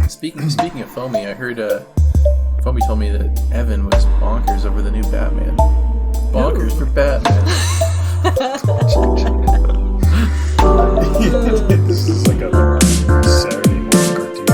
Speaking of Foamy, I heard Foamy told me that Evan was bonkers over the new Batman. Bonkers for Batman. This is like a Saturday morning cartoons.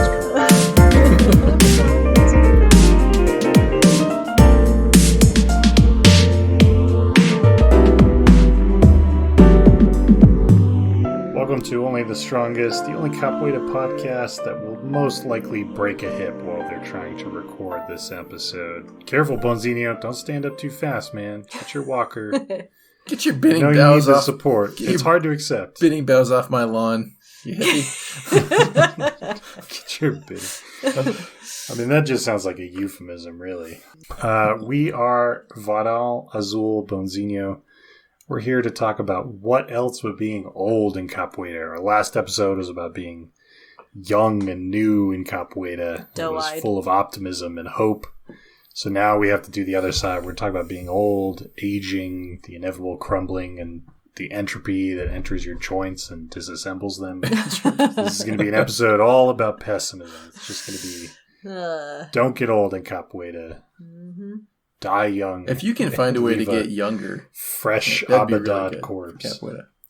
Welcome to Only the Strongest, the only Capoeira podcast that will most likely break a hip while they're trying to record this episode. Careful, Bonzinho. Don't stand up too fast, man. Get your walker. Get your bidding you bows need the off. support. It's hard to accept. Bidding bows off my lawn. You hippie. Get your bidding. I mean, that just sounds like a euphemism, really. We are Varal, Azul, Bonzinho. We're here to talk about what else but being old in Capoeira. Our last episode was about being young and new in Capoeira. It was full of optimism and hope. So now we have to do the other side. We're talking about being old, aging, the inevitable crumbling, and the entropy that enters your joints and disassembles them. This is going to be an episode all about pessimism. It's just going to be, don't get old in Capoeira. Mm-hmm. Die young. If you can find a way to get younger. Fresh Abadad really corpse.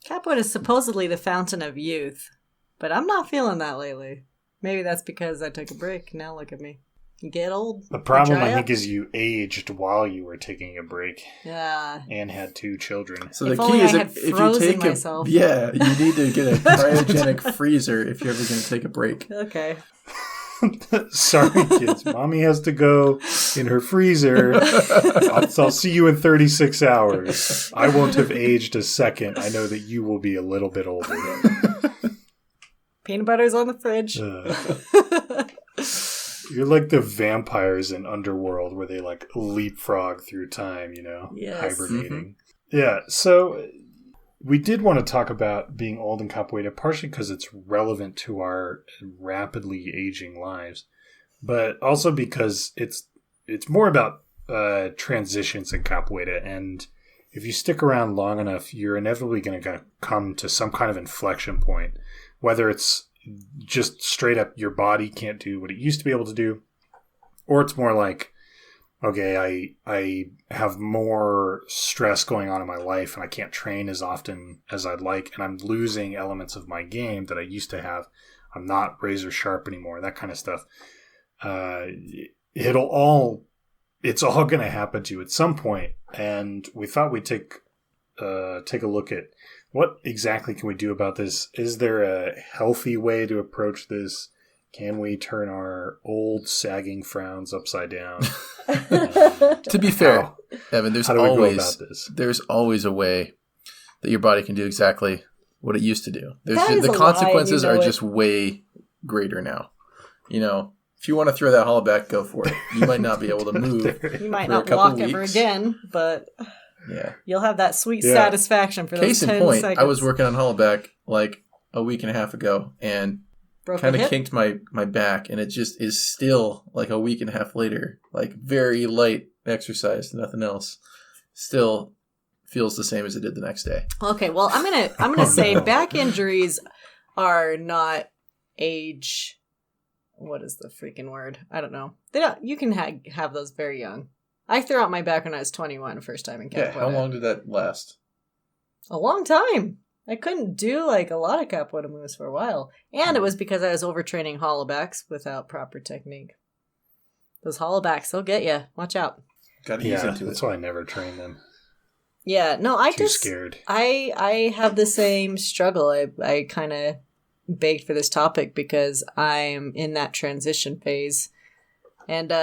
Capoeira is supposedly the fountain of youth, but I'm not feeling that lately. Maybe that's because I took a break. Now look at me. You get old. The problem, I think, is you aged while you were taking a break. Yeah. And had 2 children. So the key is if you take myself. You need to get a cryogenic freezer if you're ever going to take a break. Okay. Sorry, kids. Mommy has to go in her freezer. I'll see you in 36 hours. I won't have aged a second. I know that you will be a little bit older. Peanut butter's on the fridge. You're like the vampires in Underworld where they like leapfrog through time, you know? Yes. Hibernating. Mm-hmm. Yeah, so we did want to talk about being old in Capoeira, partially because it's relevant to our rapidly aging lives, but also because it's more about transitions in Capoeira, and if you stick around long enough, you're inevitably going to come to some kind of inflection point, whether it's just straight up your body can't do what it used to be able to do, or it's more like, okay, I have more stress going on in my life and I can't train as often as I'd like, and I'm losing elements of my game that I used to have. I'm not razor sharp anymore, that kind of stuff. It's all going to happen to you at some point, and we thought we'd take a look at what exactly can we do about this. Is there a healthy way to approach this? Can we turn our old sagging frowns upside down? To be fair, Evan, there's always a way that your body can do exactly what it used to do. The consequences are just way greater now. You know, if you want to throw that hollow back, go for it. You might not be able to move. You might not walk ever again, but you'll have that sweet satisfaction for those 10 seconds. Case in point, I was working on hollow back like a week and a half ago, and kind of kinked my back, and it just is still like a week and a half later, like very light exercise, nothing else, still feels the same as it did the next day. Okay, well, I'm gonna say back injuries are not age. What is the freaking word? I don't know. They don't. You can have those very young. I threw out my back when I was 21, first time in Capoeira. Yeah, how long did that last? A long time. I couldn't do like a lot of capoeira moves for a while. And it was because I was overtraining hollowbacks without proper technique. Those hollowbacks, they'll get you. Watch out. Gotta ease into it. That's why I never train them. Yeah, no, Too scared. I have the same struggle. I kind of begged for this topic because I'm in that transition phase. And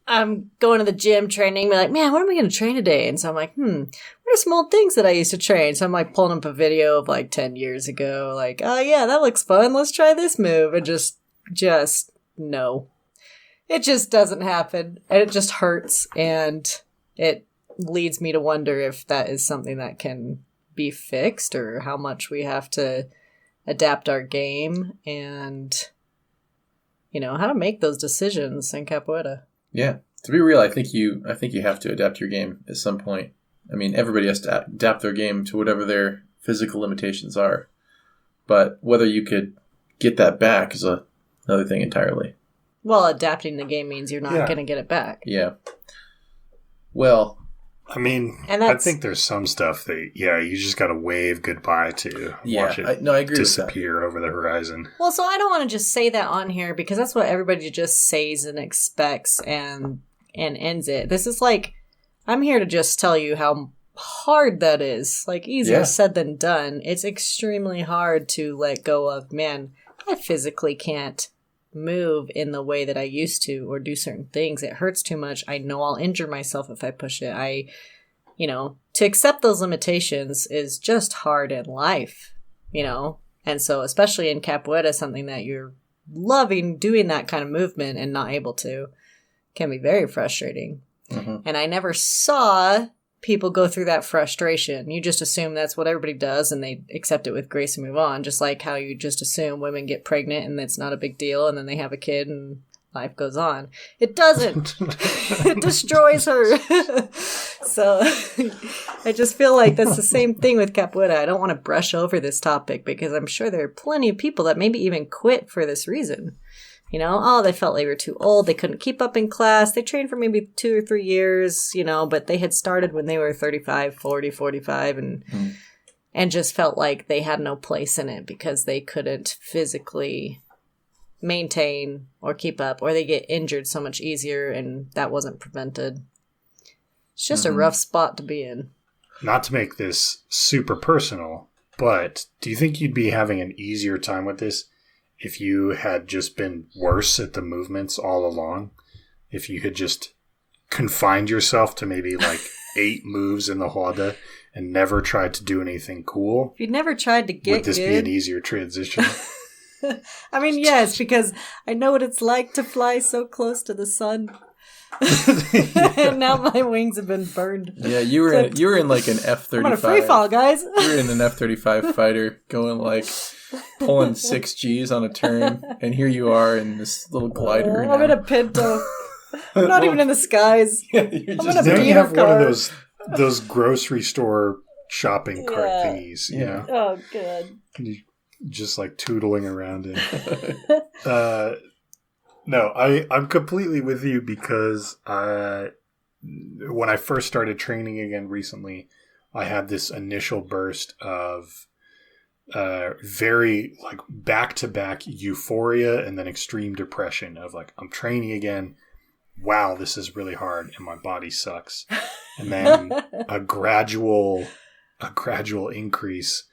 I'm going to the gym training, be like, man, what am I going to train today? And so I'm like, what are some old things that I used to train? So I'm like pulling up a video of like 10 years ago, like, oh yeah, that looks fun. Let's try this move. And just no. It just doesn't happen. And it just hurts. And it leads me to wonder if that is something that can be fixed or how much we have to adapt our game and, you know, how to make those decisions in Capoeira. Yeah. To be real, I think you have to adapt your game at some point. I mean, everybody has to adapt their game to whatever their physical limitations are. But whether you could get that back is another thing entirely. Well, adapting the game means you're not going to get it back. Yeah. Well, I mean, I think there's some stuff that, you just got to wave goodbye to. Watch it I agree disappear over the horizon. Well, so I don't want to just say that on here because that's what everybody just says and expects and ends it. This is like, I'm here to just tell you how hard that is. Like, easier said than done. It's extremely hard to let go of, man, I physically can't move in the way that I used to or do certain things. It hurts too much. I know I'll injure myself if I push it. To accept those limitations is just hard in life, And so especially in Capoeira, something that you're loving doing that kind of movement and not able to can be very frustrating. Mm-hmm. And I never saw people go through that frustration. You just assume that's what everybody does and they accept it with grace and move on. Just like how you just assume women get pregnant and it's not a big deal and then they have a kid and life goes on. It doesn't. It destroys her. So I just feel like that's the same thing with Capoeira. I don't want to brush over this topic because I'm sure there are plenty of people that maybe even quit for this reason. They felt they were too old. They couldn't keep up in class. They trained for maybe 2 or 3 years, but they had started when they were 35, 40, 45 and just felt like they had no place in it because they couldn't physically maintain or keep up, or they get injured so much easier and that wasn't prevented. It's just a rough spot to be in. Not to make this super personal, but do you think you'd be having an easier time with this if you had just been worse at the movements all along? If you had just confined yourself to maybe like 8 moves in the roda and never tried to do anything cool? If you'd never tried to get would this be an easier transition? I mean, yes, because I know what it's like to fly so close to the sun. And now my wings have been burned. Yeah, you were in like an F-35. I'm on a free fall, guys. You were in an F-35 fighter going like pulling 6 Gs on a turn, and here you are in this little glider. I'm in a Pinto. I'm not even in the skies. Yeah, I'm in a beater car. One of those grocery store shopping cart thingies. Yeah. Oh, good. Just like tootling around it. No, I'm completely with you because when I first started training again recently, I had this initial burst of very like back-to-back euphoria and then extreme depression of like, I'm training again. Wow, this is really hard and my body sucks. And then a gradual increase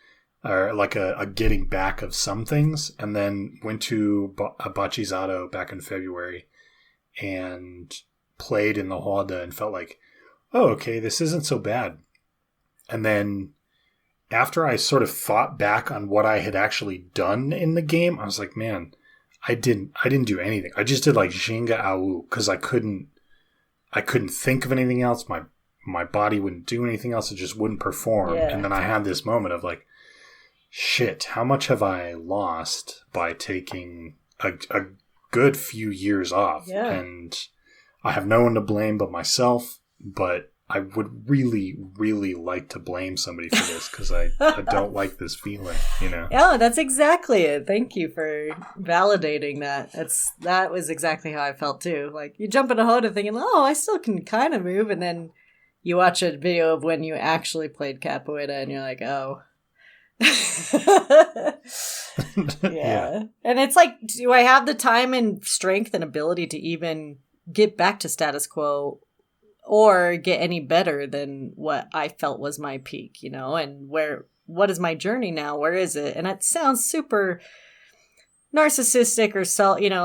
or like a getting back of some things, and then went to a Bachizado back in February and played in the roda and felt like, oh, okay, this isn't so bad. And then after I sort of thought back on what I had actually done in the game, I was like, man, I didn't do anything. I just did like Ginga Au because I couldn't think of anything else. My body wouldn't do anything else. It just wouldn't perform. Yeah. And then I had this moment of like, shit, how much have I lost by taking a good few years off? Yeah. And I have no one to blame but myself, but I would really, really like to blame somebody for this because I don't like this feeling, Yeah, that's exactly it. Thank you for validating that. That was exactly how I felt too. Like, you jump in a roda thinking, oh, I still can kind of move, and then you watch a video of when you actually played Capoeira and you're like, oh. Yeah. And it's like, do I have the time and strength and ability to even get back to status quo or get any better than what I felt was my peak, and what is my journey now? Where is it? And it sounds super narcissistic or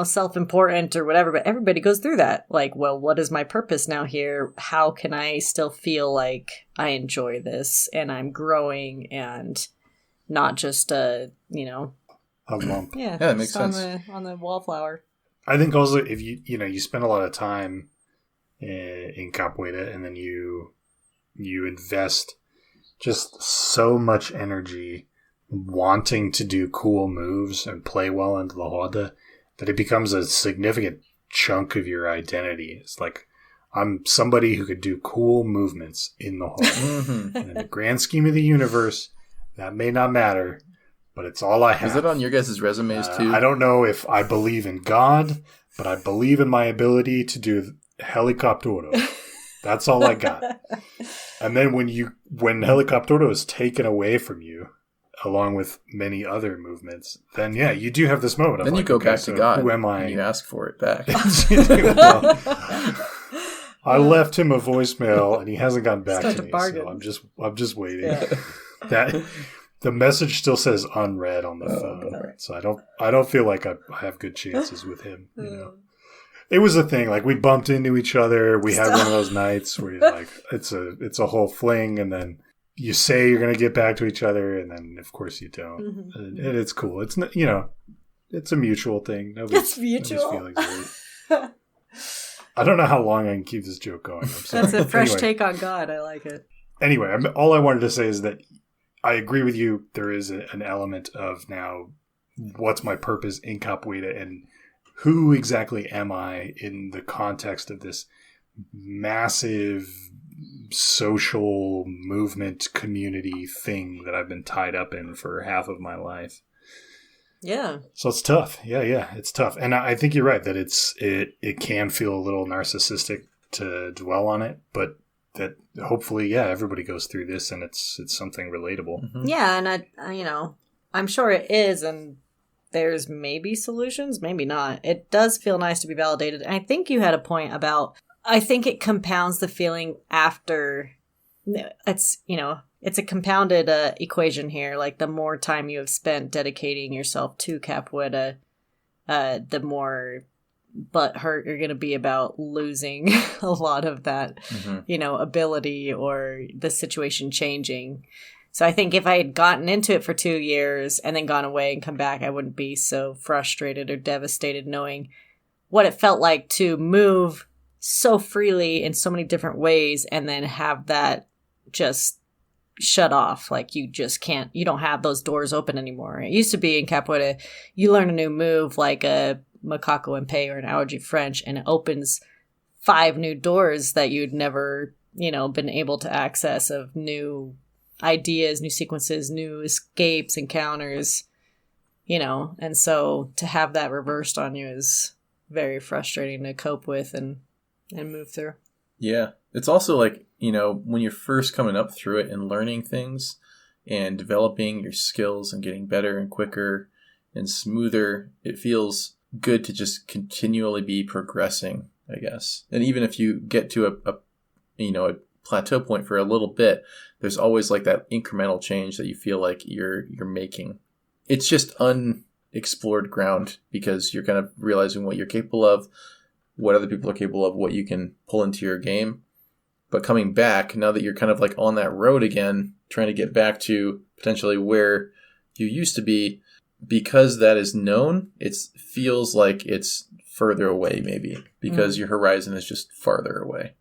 self-important or whatever, but everybody goes through that. Like, well, what is my purpose now here? How can I still feel like I enjoy this and I'm growing and not just a lump. Yeah, that makes sense. On the wallflower. I think also if you spend a lot of time in Capoeira and then you invest just so much energy wanting to do cool moves and play well into the roda that it becomes a significant chunk of your identity. It's like, I'm somebody who could do cool movements in the roda. And in the grand scheme of the universe, that may not matter, but it's all I have. Is that on your guys' resumes too? I don't know if I believe in God, but I believe in my ability to do helicoptero. That's all I got. And then when helicoptero is taken away from you, along with many other movements, then yeah, you do have this moment of then you go back to God. Who am I? And you ask for it back. Well, I left him a voicemail and he hasn't gotten back to me. So I'm just waiting. Yeah. That the message still says unread on the phone. Right. So I don't feel like I have good chances with him, you know. It was a thing. Like, we bumped into each other. We had one of those nights where you're like, it's a whole fling, and then you say you're going to get back to each other, and then of course you don't. Mm-hmm. And it's cool. It's not, you know, it's a mutual thing. It's mutual. I don't know how long I can keep this joke going. I'm sorry. That's a fresh take on God. I like it. Anyway, all I wanted to say is that I agree with you. There is an element of now, what's my purpose in Capoeira, and who exactly am I in the context of this massive social movement community thing that I've been tied up in for half of my life. Yeah. So it's tough. Yeah, it's tough. And I think you're right that it can feel a little narcissistic to dwell on it, but that hopefully, everybody goes through this and it's something relatable. Mm-hmm. Yeah, and I'm sure it is, and there's maybe solutions, maybe not. It does feel nice to be validated. And I think you had a point about, I think it compounds the feeling after. It's a compounded equation here. Like, the more time you have spent dedicating yourself to Capoeira, the more butthurt you're going to be about losing a lot of that, ability or the situation changing. So I think if I had gotten into it for 2 years and then gone away and come back, I wouldn't be so frustrated or devastated knowing what it felt like to move so freely in so many different ways and then have that just shut off. Like, you just can't, you don't have those doors open anymore. It used to be in Capoeira, you learn a new move like a macaco and pay or an allergy French, and it opens 5 new doors that you'd never, been able to access, of new ideas, new sequences, new escapes, encounters, and so to have that reversed on you is very frustrating to cope with and move through. Yeah. It's also like, when you're first coming up through it and learning things and developing your skills and getting better and quicker and smoother, it feels good to just continually be progressing, I guess. And even if you get to a plateau point for a little bit, there's always like that incremental change that you feel like you're making. It's just unexplored ground because you're kind of realizing what you're capable of, what other people are capable of, what you can pull into your game. But coming back, now that you're kind of like on that road again, trying to get back to potentially where you used to be, because that is known, it feels like it's further away maybe because your horizon is just farther away.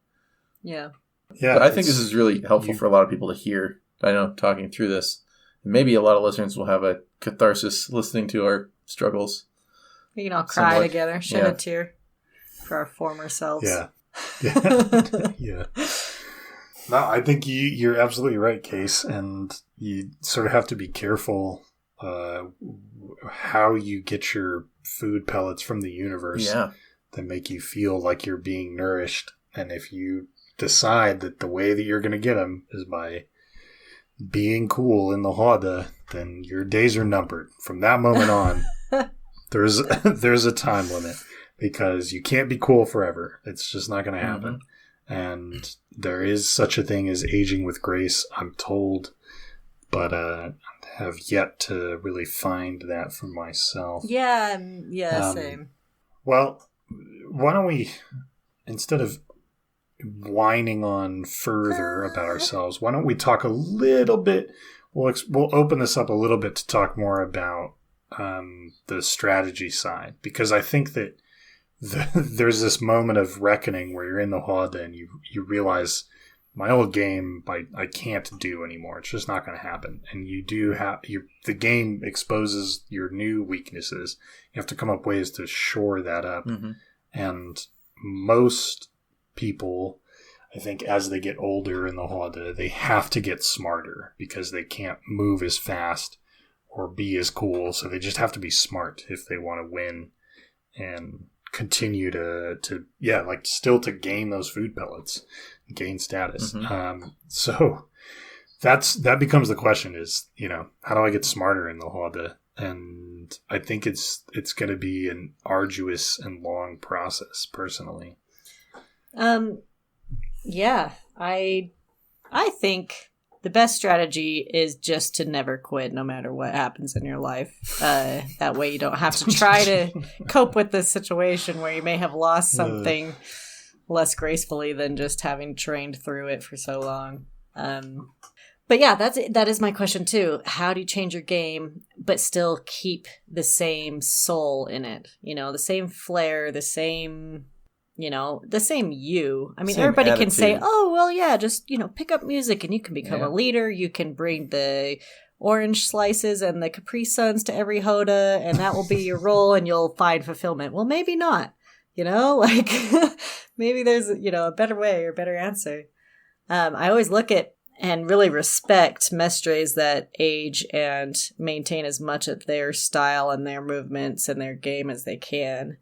Yeah. Yeah, but I think this is really helpful for a lot of people to hear. I know, talking through this, maybe a lot of listeners will have a catharsis listening to our struggles. We can all cry together, shed a tear for our former selves. Yeah. Yeah. No, I think you're absolutely right, Case, and you sort of have to be careful how you get your food pellets from the universe that make you feel like you're being nourished. And if you decide that the way that you're going to get them is by being cool in the roda, then your days are numbered. From that moment on, there's a time limit because you can't be cool forever. It's just not going to happen. Mm-hmm. And there is such a thing as aging with grace, I'm told, but have yet to really find that for myself. Yeah, same. Well, why don't we, instead of whining on further about ourselves, why don't we talk a little bit, we'll open this up a little bit to talk more about the strategy side, because I think that there's this moment of reckoning where you're in the roda and you realize my old game I can't do anymore. It's just not going to happen. And you do have the game exposes your new weaknesses. You have to come up ways to shore that up. Mm-hmm. And most people, I think, as they get older in the roda, they have to get smarter because they can't move as fast or be as cool. So they just have to be smart if they want to win and continue to still to gain those food pellets, gain status. So that becomes the question is, how do I get smarter in the Horde? And I think it's going to be an arduous and long process, personally. Yeah, I think the best strategy is just to never quit, no matter what happens in your life. That way, you don't have to try to cope with this situation where you may have lost something less gracefully than just having trained through it for so long. But yeah, that is my question too. How do you change your game but still keep the same soul in it? The same flair, the same, the same you. I mean, same everybody attitude. Can say, "Oh, well, yeah, just pick up music and you can become a leader. You can bring the orange slices and the Capri Suns to every Hoda, and that will be your role, and you'll find fulfillment." Well, maybe not. Maybe there's a better way or a better answer. I always look at and really respect mestres that age and maintain as much of their style and their movements and their game as they can.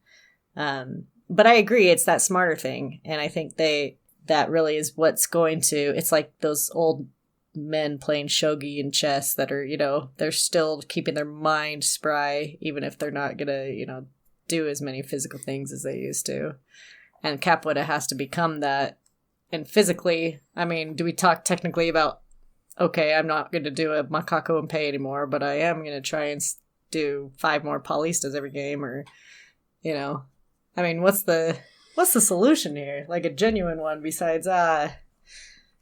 But I agree, it's that smarter thing. And I think that really is what's going to... It's like those old men playing shogi and chess that are, they're still keeping their mind spry, even if they're not going to, do as many physical things as they used to. And Capoeira has to become that. And physically, I mean, do we talk technically about, okay, I'm not going to do a macaco and pay anymore, but I am going to try and do 5 more Paulistas every game, or, I mean, what's the solution here? Like a genuine one besides,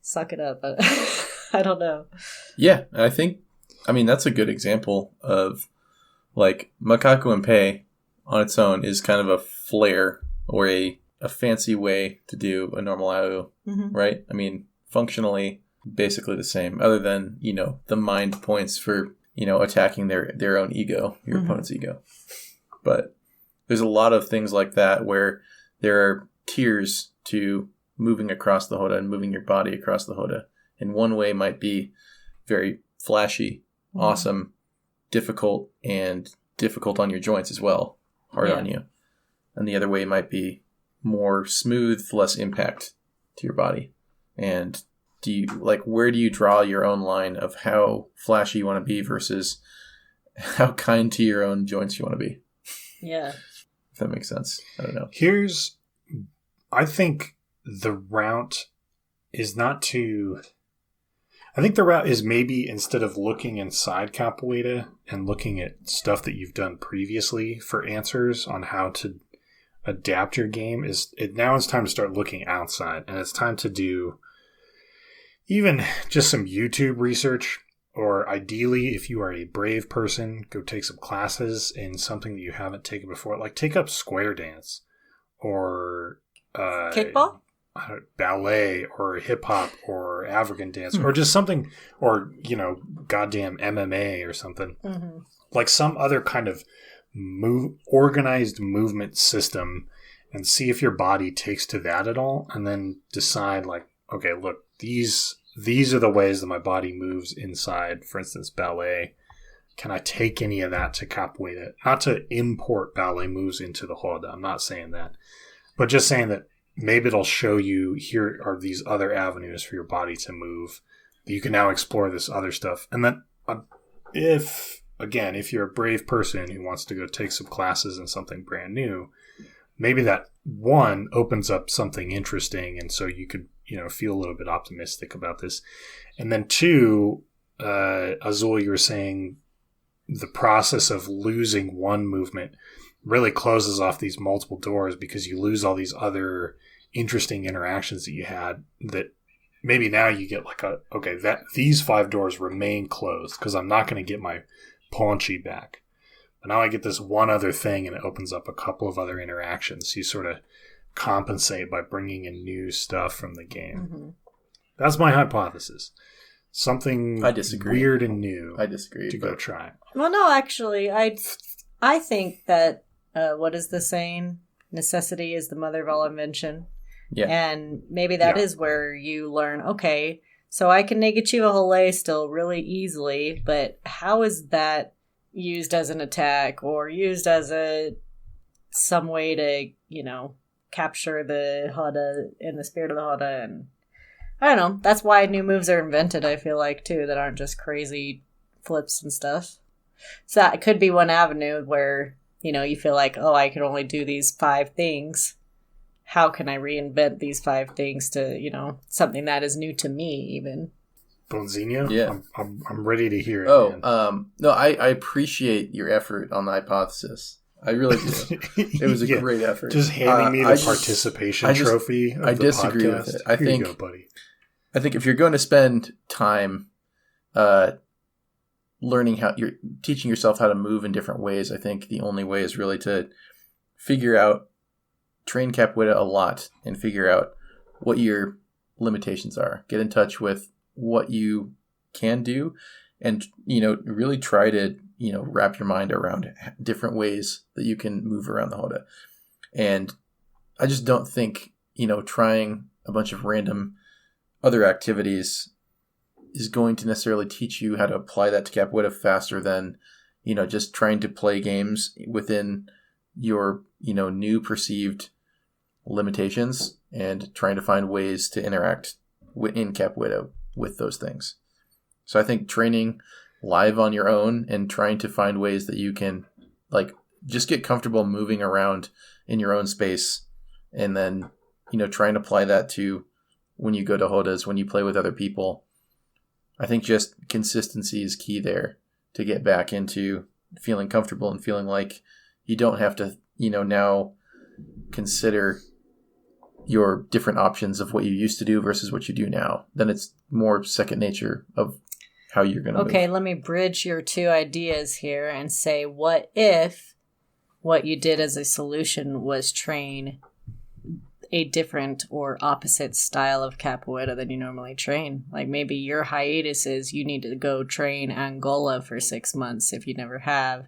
suck it up. I don't know. Yeah, that's a good example of, like, macaco and pay on its own is kind of a flair or a fancy way to do a normal AU, right? I mean, functionally, basically the same, other than, the mind points for, attacking their own ego, your opponent's ego. But there's a lot of things like that where there are tiers to moving across the Hoda and moving your body across the Hoda. And one way might be very flashy, awesome, difficult, and difficult on your joints as well, hard on you. And the other way might be more smooth, less impact to your body. And where do you draw your own line of how flashy you want to be versus how kind to your own joints you want to be? Yeah. If that makes sense. I don't know. I think the route is not to... I think the route is maybe instead of looking inside Capoeira and looking at stuff that you've done previously for answers on how to adapt your game, now it's time to start looking outside, and it's time to do even just some YouTube research, or ideally, if you are a brave person, go take some classes in something that you haven't taken before, like take up square dance or kickball, ballet, or hip hop, or African dance, or just something, or goddamn MMA or something, like some other kind of organized movement system, and see if your body takes to that at all, and then decide, like, okay, look, these are the ways that my body moves inside, for instance, ballet. Can I take any of that to Capoeira? Not to import ballet moves into the Roda, I'm not saying that, but just saying that maybe it'll show you, here are these other avenues for your body to move. You can now explore this other stuff. And then if you're a brave person who wants to go take some classes in something brand new, maybe that one opens up something interesting, and so you could, feel a little bit optimistic about this. And then two, Azul, you were saying the process of losing one movement really closes off these multiple doors, because you lose all these other interesting interactions that you had, that maybe now you get like these 5 doors remain closed because I'm not going to get my ponte back. But now I get this one other thing, and it opens up a couple of other interactions. You sort of compensate by bringing in new stuff from the game. That's my hypothesis. Something weird and new. I disagree. To go try. Well, no, actually, I think that what is the saying? Necessity is the mother of all invention. Yeah. And maybe that is where you learn, okay, so I can Negachiva Hole still really easily, but how is that used as an attack or used as some way to, capture the Hada and the spirit of the Hada. And I don't know. That's why new moves are invented, I feel like, too, that aren't just crazy flips and stuff. So that could be one avenue where, you feel like, oh, I can only do these 5 things. How can I reinvent these 5 things to, something that is new to me, even? Bonzinho? Yeah. I'm ready to hear it. Oh, no, I appreciate your effort on the hypothesis. I really do. It was a great effort. Just handing me the participation trophy. I disagree with it. Here you go, buddy. I think if you're going to spend time learning how you're teaching yourself how to move in different ways, I think the only way is really to train capoeira a lot and figure out what your limitations are. Get in touch with what you can do and, really try to, wrap your mind around different ways that you can move around the Hada. And I just don't think, trying a bunch of random other activities is going to necessarily teach you how to apply that to capoeira faster than, just trying to play games within your, new perceived limitations and trying to find ways to interact in capoeira with those things. So I think training live on your own and trying to find ways that you can just get comfortable moving around in your own space and then, try and apply that to when you go to Hodas, when you play with other people. I think just consistency is key there to get back into feeling comfortable and feeling like you don't have to, now consider your different options of what you used to do versus what you do now. Then it's more second nature of how you're going to move. Okay, let me bridge your 2 ideas here and say, what if what you did as a solution was train a different or opposite style of capoeira than you normally train? Like maybe your hiatus is you need to go train Angola for 6 months if you never have.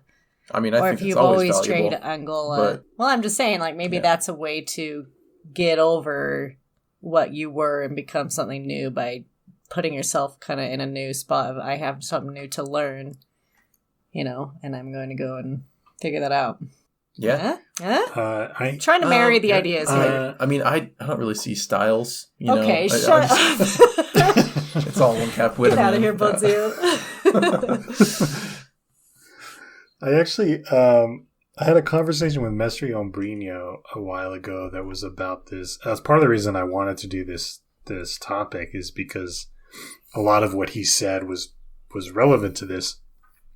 I mean, I think it's always valuable. Or if you've always trained Angola. Well, I'm just saying, maybe that's a way to get over what you were and become something new by putting yourself kind of in a new spot of, I have something new to learn, and I'm going to go and figure that out. Yeah. I'm trying to marry the ideas here. I mean, I don't really see styles. Okay, shut up. It's all one capoeira. Get out of here, Bonzinho. I actually, I had a conversation with Mestre Ombrino a while ago that was about this. That's part of the reason I wanted to do this topic is because a lot of what he said was relevant to this.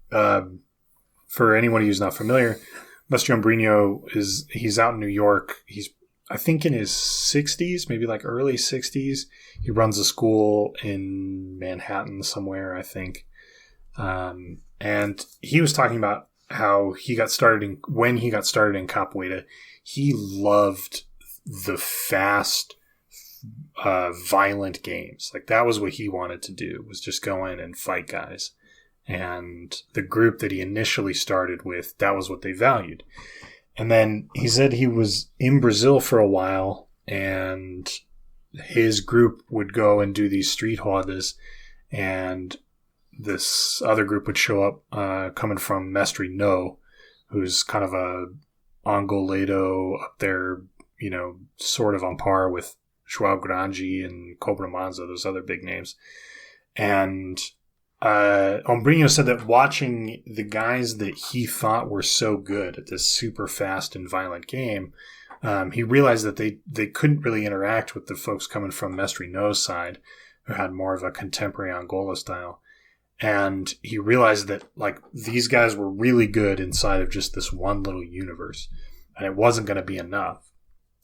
For anyone who's not familiar, Mestre Ombrino he's out in New York. He's, I think, in his 60s, maybe early 60s. He runs a school in Manhattan somewhere, I think. And he was talking about how he got started when he got started in capoeira. He loved the fast, violent games. That was what he wanted to do, was just go in and fight guys. And the group that he initially started with, that was what they valued. And then he said he was in Brazil for a while, and his group would go and do these street rodas, and this other group would show up coming from Mestre No, who's kind of a Angoledo up there, sort of on par with João Grande and Cobra Manza, those other big names. And Ombrino said that watching the guys that he thought were so good at this super fast and violent game, he realized that they couldn't really interact with the folks coming from Mestre No's side, who had more of a contemporary Angola style. And he realized that these guys were really good inside of just this one little universe, and it wasn't going to be enough.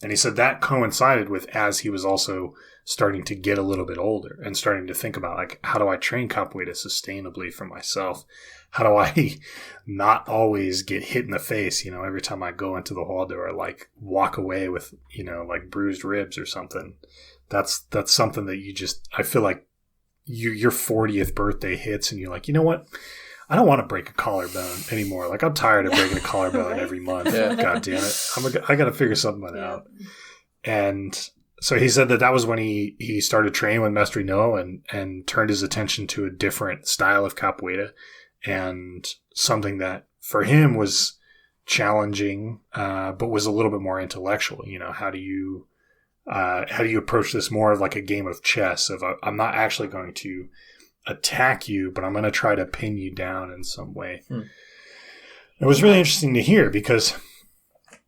And he said that coincided with as he was also starting to get a little bit older and starting to think about how do I train capoeira sustainably for myself? How do I not always get hit in the face, every time I go into the hall or walk away with, bruised ribs or something. That's something that I feel like your 40th birthday hits and you're like, you know what? I don't want to break a collarbone anymore. I'm tired of breaking a collarbone every month. Yeah. God damn it. I got to figure something out. And so he said that was when he started training with Mestre No and turned his attention to a different style of capoeira. and something that for him was challenging, but was a little bit more intellectual. How do you approach this more like a game of chess of I'm not actually going to attack you, but I'm going to try to pin you down in some way. It was really interesting to hear because,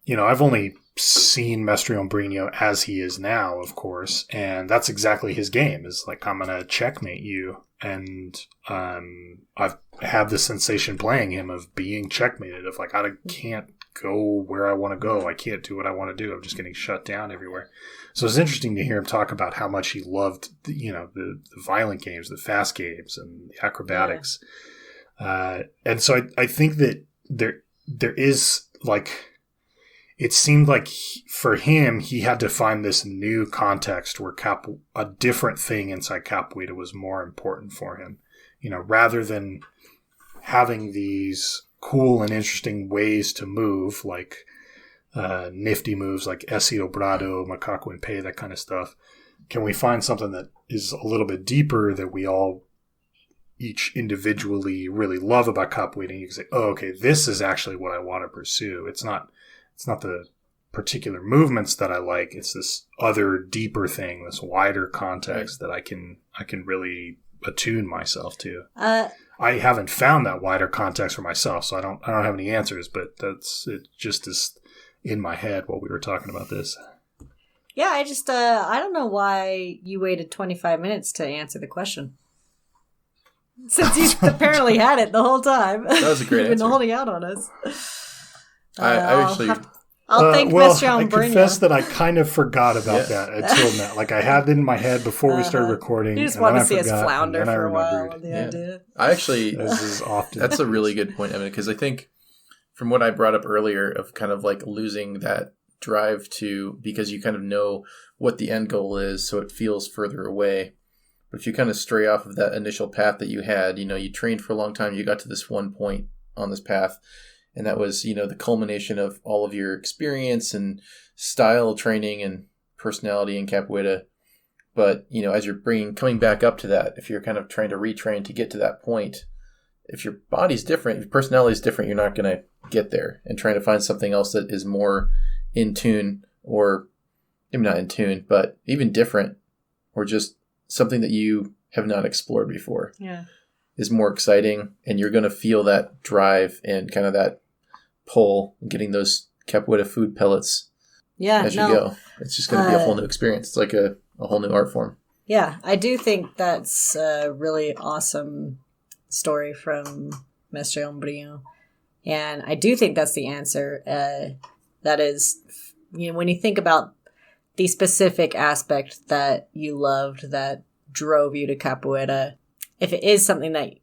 I've only seen Mestre Ombrino as he is now, of course, and that's exactly his game, is like, I'm going to checkmate you. And I've had the sensation playing him of being checkmated, of like, I can't go where I want to go. I can't do what I want to do. I'm just getting shut down everywhere. So it's interesting to hear him talk about how much he loved, the violent games, the fast games, and the acrobatics. Yeah. And so I think that there is like, it seemed like for him, he had to find this new context where a different thing inside capoeira was more important for him, rather than having these cool and interesting ways to move, like nifty moves like esse dobrado, macaco and pé, that kind of stuff. Can we find something that is a little bit deeper that we all each individually really love about capoeira? And you can say, oh, okay, this is actually what I want to pursue. It's not the particular movements that I like. It's this other deeper thing, this wider context that I can really attune myself to. I haven't found that wider context for myself, so I don't have any answers, but it just is in my head while we were talking about this. Yeah, I just I don't know why you waited 25 minutes to answer the question. Since you apparently had it the whole time. That was a great answer. You've been holding out on us. I'll thank Mr. I Ombrino. confess that I kind of forgot about that until now. Like, I had it in my head before we started recording. You just wanted to see us flounder for a while on the idea. I actually, this is often. That's a really good point, Evan, because I think from what I brought up earlier of kind of like losing that drive to, because you kind of know what the end goal is, so it feels further away. But if you kind of stray off of that initial path that you had, you trained for a long time, you got to this one point on this path, and that was, the culmination of all of your experience and style training and personality in capoeira. But, as you're coming back up to that, if you're kind of trying to retrain to get to that point, if your body's different, if your personality is different, you're not going to get there. And trying to find something else that is more in tune, or maybe not in tune, but even different, or just something that you have not explored before. Yeah. Is more exciting, and you're going to feel that drive and kind of that pull, getting those capoeira food pellets as you go. It's just going to be a whole new experience. It's like a whole new art form. Yeah, I do think that's a really awesome story from Mestre Ombrino. And I do think that's the answer. That is, when you think about the specific aspect that you loved that drove you to capoeira, if it is something that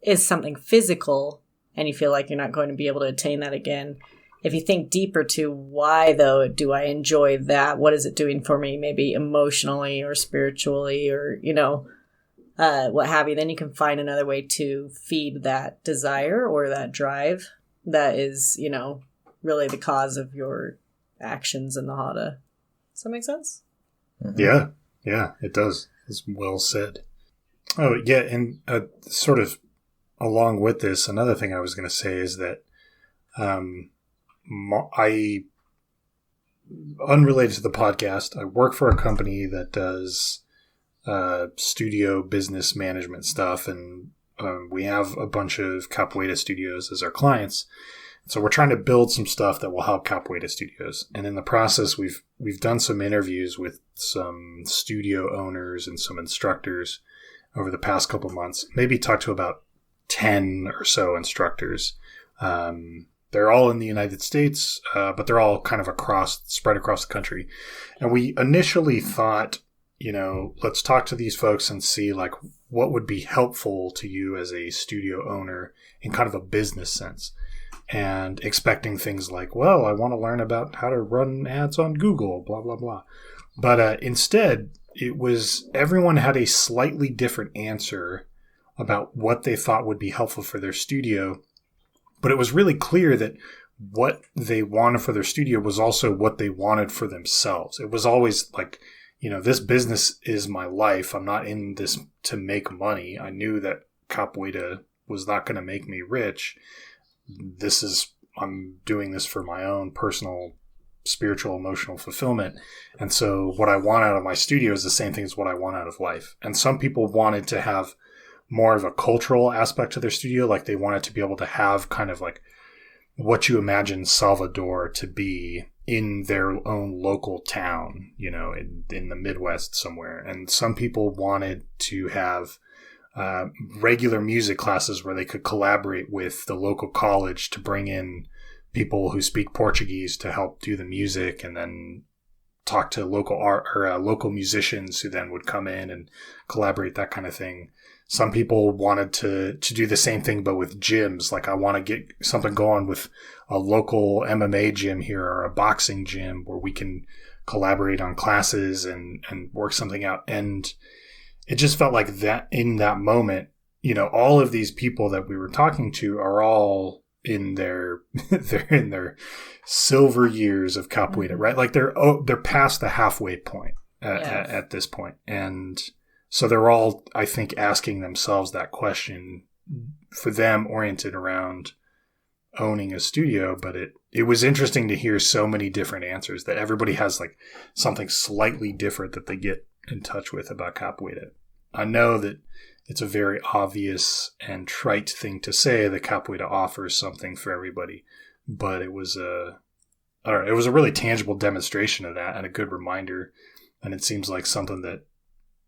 is something physical and you feel like you're not going to be able to attain that again, if you think deeper to why, though, do I enjoy that? What is it doing for me, maybe emotionally or spiritually or, what have you, then you can find another way to feed that desire or that drive that is, really the cause of your actions in the hada. Does that make sense? Mm-hmm. Yeah, it does. It's well said. Oh, yeah, and sort of along with this, another thing I was going to say is that unrelated to the podcast, I work for a company that does studio business management stuff, and we have a bunch of capoeira studios as our clients. So we're trying to build some stuff that will help capoeira studios. And in the process, we've done some interviews with some studio owners and some instructors over the past couple of months. Maybe talked to about 10 or so instructors. They're all in the United States, but they're all kind of spread across the country. And we initially thought, let's talk to these folks and see like what would be helpful to you as a studio owner in kind of a business sense. And expecting things like, well, I want to learn about how to run ads on Google, blah, blah, blah. But instead, it was everyone had a slightly different answer about what they thought would be helpful for their studio. But it was really clear that what they wanted for their studio was also what they wanted for themselves. It was always like, this business is my life. I'm not in this to make money. I knew that capoeira was not going to make me rich. I'm doing this for my own personal, spiritual, emotional fulfillment. And so what I want out of my studio is the same thing as what I want out of life. And some people wanted to have more of a cultural aspect to their studio. Like they wanted to be able to have kind of like what you imagine Salvador to be in their own local town, you know, in the Midwest somewhere. And some people wanted to have regular music classes where they could collaborate with the local college to bring in people who speak Portuguese to help do the music, and then talk to local art or local musicians who then would come in and collaborate, that kind of thing. Some people wanted to do the same thing, but with gyms. Like, I want to get something going with a local MMA gym here or a boxing gym where we can collaborate on classes and work something out. And it just felt like that in that moment, you know, all of these people that we were talking to are all in their silver years of capoeira, right? Like they're past the halfway point at this point. And so they're all, I think, asking themselves that question, for them oriented around owning a studio. But it was interesting to hear so many different answers, that everybody has like something slightly different that they get in touch with about capoeira. I know that it's a very obvious and trite thing to say that capoeira offers something for everybody, but it was a really tangible demonstration of that, and a good reminder. And it seems like something that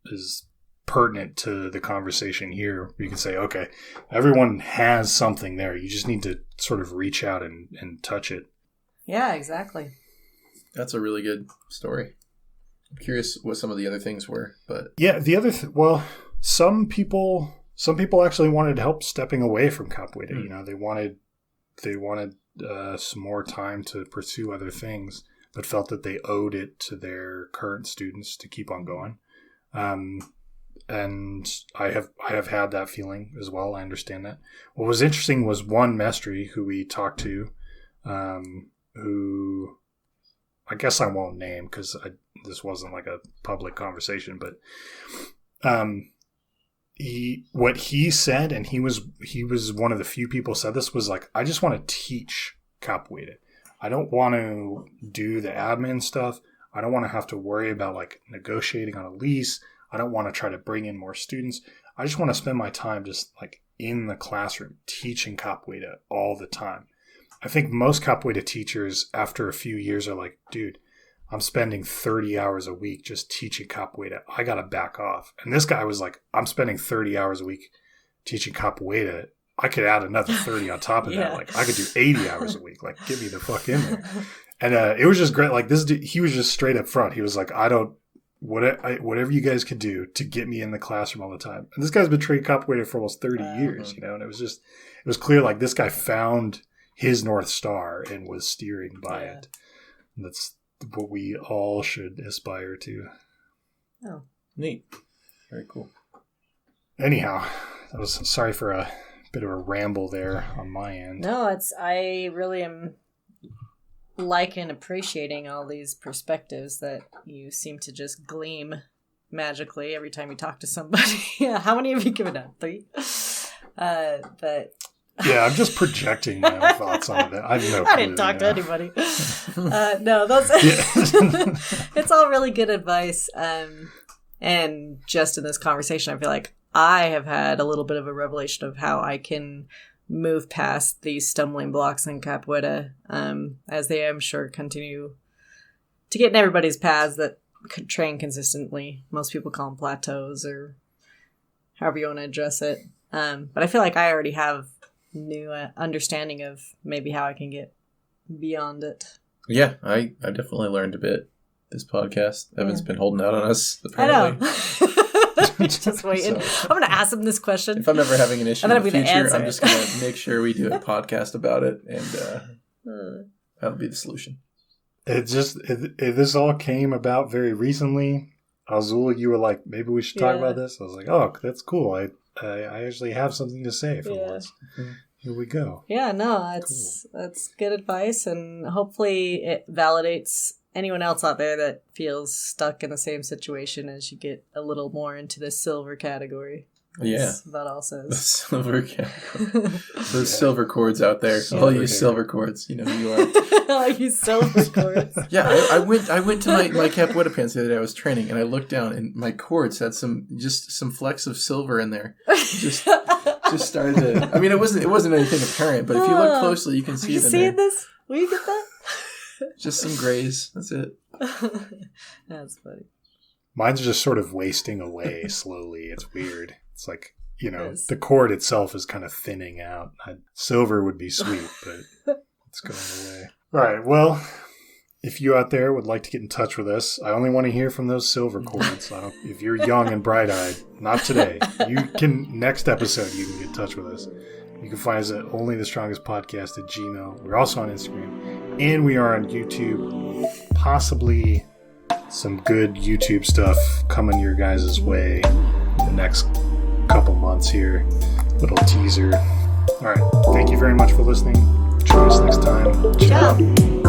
is pertinent to the conversation here. You can say, okay, everyone has something there. You just need to sort of reach out and touch it. Yeah, exactly. That's a really good story. I'm curious what some of the other things were, but yeah, the other some people actually wanted help stepping away from capoeira. You know, they wanted some more time to pursue other things, but felt that they owed it to their current students to keep on going. And I have had that feeling as well. I understand that. What was interesting was one mestre who we talked to, who I guess I won't name because this wasn't like a public conversation, but what he said, and he was one of the few people said this, was like, I just want to teach capoeira. I don't want to do the admin stuff. I don't want to have to worry about like negotiating on a lease. I don't want to try to bring in more students. I just want to spend my time just like in the classroom teaching capoeira all the time. I think most capoeira teachers after a few years are like, dude, I'm spending 30 hours a week just teaching capoeira. I got to back off. And this guy was like, I'm spending 30 hours a week teaching capoeira. I could add another 30 on top of that. Like, I could do 80 hours a week. Like, get me the fuck in there. And it was just great. Like, this dude, he was just straight up front. He was like, whatever you guys could do to get me in the classroom all the time. And this guy's been training capoeira for almost 30 years, you know, and it was clear like this guy found his North Star and was steering by it. And that's what we all should aspire to. Oh, neat. Very cool. Anyhow, sorry for a bit of a ramble there on my end. No, I really am liking appreciating all these perspectives that you seem to just gleam magically every time you talk to somebody. Yeah, how many have you given out? 3? But yeah, I'm just projecting my own thoughts on it. I didn't talk to anybody. No, that's it's all really good advice. And just in this conversation, I feel like I have had a little bit of a revelation of how I can move past these stumbling blocks in capoeira, as they, I'm sure, continue to get in everybody's paths that could train consistently. Most people call them plateaus or however you want to address it. But I feel like I already have new understanding of maybe how I can get beyond it. Yeah, I definitely learned a bit this podcast. Evan's been holding out on us, apparently. I know. Just waiting. So, I'm going to ask him this question. If I'm ever having an issue in the future, I'm just going to make sure we do a podcast about it, and that'll be the solution. This all came about very recently. Azul, you were like, maybe we should talk about this. I was like, oh, that's cool. I actually have something to say for once. Mm-hmm. Here we go. Yeah, no, that's good advice, and hopefully it validates anyone else out there that feels stuck in the same situation as you get a little more into the silver category. Yeah. That's about all says. The silver Those silver cords out there. I'll use silver cords. You are. I'll use silver cords. Yeah, I went to my capoeira pants the other day. I was training, and I looked down, and my cords had some flecks of silver in there. Just started to. I mean, it wasn't anything apparent, but if you look closely, you can see it in there. This? Will you get that? Just some grays. That's it. That's funny. Mine's just sort of wasting away slowly. It's weird. It's like, the cord itself is kind of thinning out. Silver would be sweet, but it's going away. All right. Well, if you out there would like to get in touch with us, I only want to hear from those silver cords. If you're young and bright-eyed, not today. Next episode, you can get in touch with us. You can find us at onlythestrongestpodcast@gmail.com. We're also on Instagram, and we are on YouTube. Possibly some good YouTube stuff coming your guys' way the next couple months here. Little teaser. All right. Thank you very much for listening. Join us next time. Ciao.